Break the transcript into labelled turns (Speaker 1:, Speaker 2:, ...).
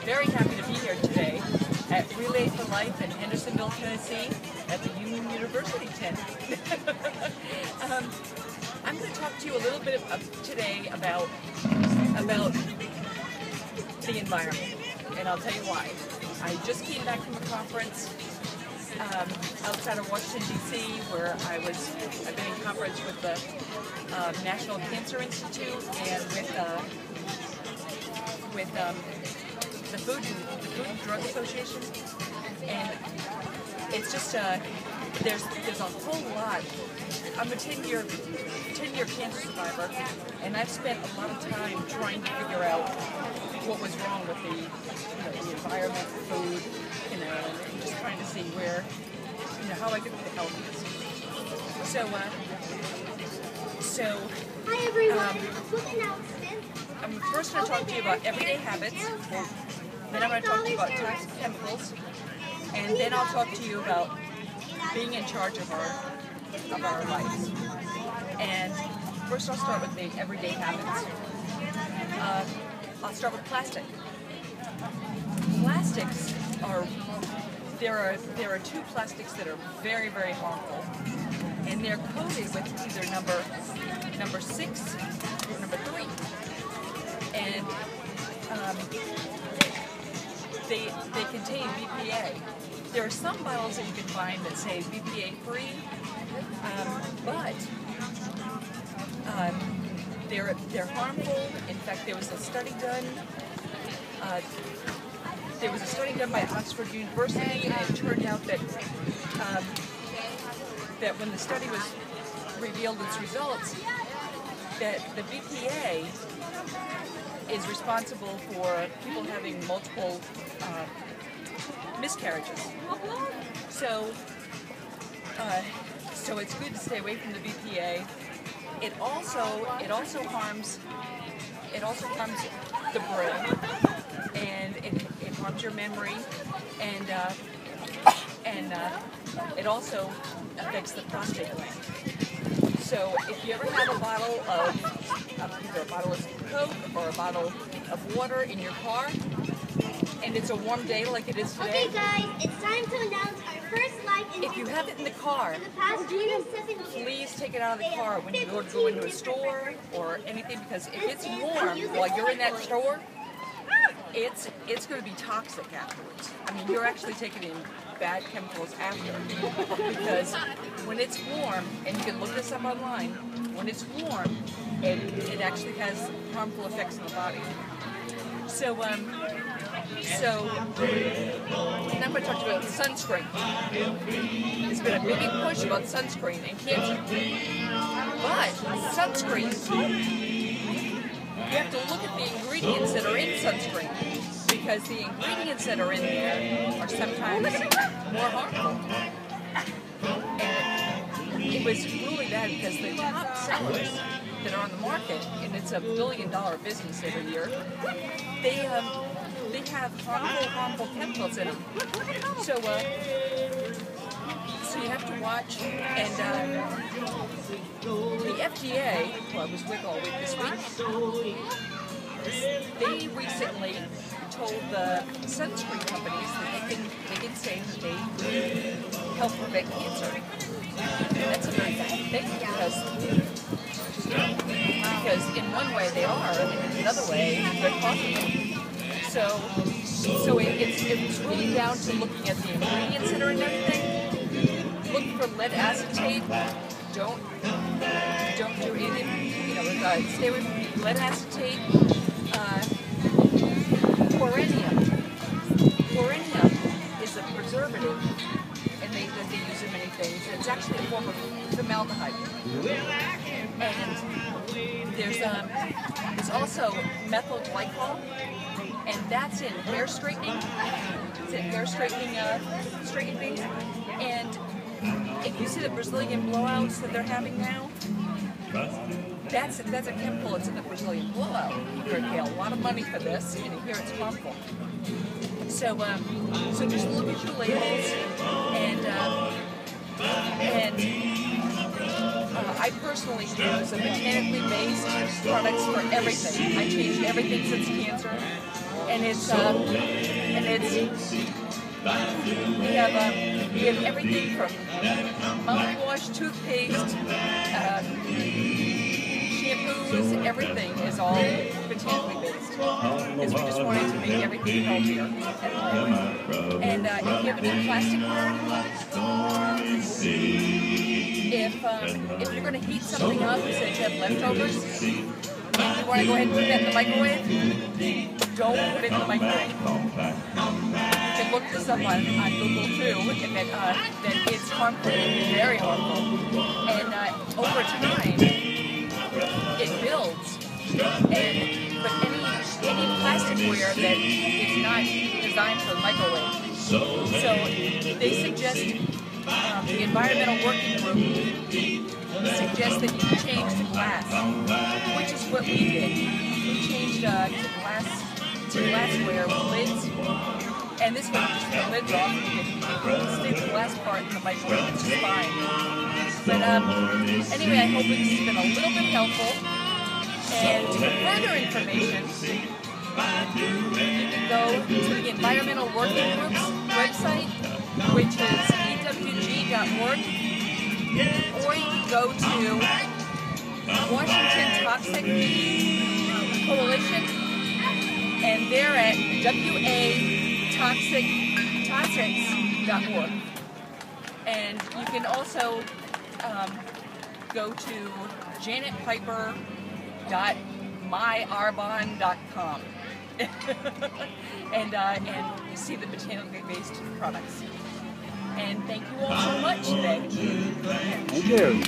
Speaker 1: very happy to be here today at Relay for Life in Hendersonville, Tennessee at the Union University tent. I'm going to talk to you a little bit today about the environment, and I'll tell you why. I just came back from a conference outside of Washington, D.C., where I've been in conference with the National Cancer Institute and with the Food and Drug Association, and it's just there's a whole lot. I'm a 10-year cancer survivor, and I've spent a lot of time trying to figure out what was wrong with the environment, the food, and just trying to see where, how I could be the healthiest.
Speaker 2: Hi everyone.
Speaker 1: I'm first going to talk to you about everyday habits. Then I'm going to talk to you about toxic chemicals, and then I'll talk to you about being in charge of our lives. And first, I'll start with the everyday habits. I'll start with plastic. Plastics there are two plastics that are very, very harmful, and they're coated with either number 6 or number 3, and they contain BPA. There are some bottles that you can find that say BPA free, but they're harmful. In fact, there was a study done. By Oxford University, and it turned out that when the study was revealed its results, that the BPA is responsible for people having multiple miscarriages. So it's good to stay away from the BPA. It also harms the brain, and it harms your memory, and it also affects the prostate gland. So if you ever have a bottle of either a bottle of Coke or a bottle of water in your car, and it's a warm day like it is today.
Speaker 2: Okay guys, it's time to announce our first live
Speaker 1: if you have it in the car, please take it out of the car when you go into a store or anything, because if it's warm while you're in that store, it's going to be toxic afterwards. I mean, you're actually taking in bad chemicals after, because when it's warm, and you can look this up online, when it's warm, it actually has harmful effects on the body. So now I'm going to talk to you about sunscreen. There's been a big push about sunscreen and cancer. But sunscreen, you have to look at the ingredients that are in sunscreen, because the ingredients that are in there are sometimes more harmful. And it was really bad because the top sellers that are on the market, and it's $1 billion business every year, they have harmful chemicals in them. So you have to watch. And the FDA, who I was with all week this week, they recently told the sunscreen companies that they can say that they help prevent cancer. That's a very bad thing, because in one way they are, and in another way they're causing it. So it's really down to looking at the ingredients that are in everything. Look for lead acetate. Don't do anything. Stay with lead acetate. Chlorinium is a preservative, and they use in many things. It's actually a form of formaldehyde. And there's also methyl glycol, and that's in hair straightening. It's in hair straightening things. And if you see the Brazilian blowouts that they're having now, that's a chemical that's in the Brazilian blowout. You're going to pay a lot of money for this, and here it's harmful. So just look at your labels, and I personally use a mechanically based products for everything. I changed everything since cancer. and it's we have everything from mouthwash, toothpaste, shampoos, everything is all botanically based. Because we just wanted to make everything healthier and healthier. And if you have any plasticware, if you're going to heat something up, say you have leftovers, and you want to go ahead and put that in the microwave, don't put it in the microwave. You can look this up on Google too, and that it's harmful, very harmful. And over time, it builds. But any plasticware that is not designed for the microwave. So they suggest, the environmental working group suggests that you change to glass, which is what we did. We changed to glassware with lids, and this way you just put the lids off and you can stick the glass part in the microwave, which is fine. But anyway, I hope this has been a little bit helpful. And for further information, you can go to the Environmental Working Group's website, which is ewg.org, or you can go to Washington Toxic Coalition, and they're at watoxics.org. And you can also go to janetpiper.myarbonne.com and see the botanically based products. And thank you all so much today.
Speaker 3: Thank you.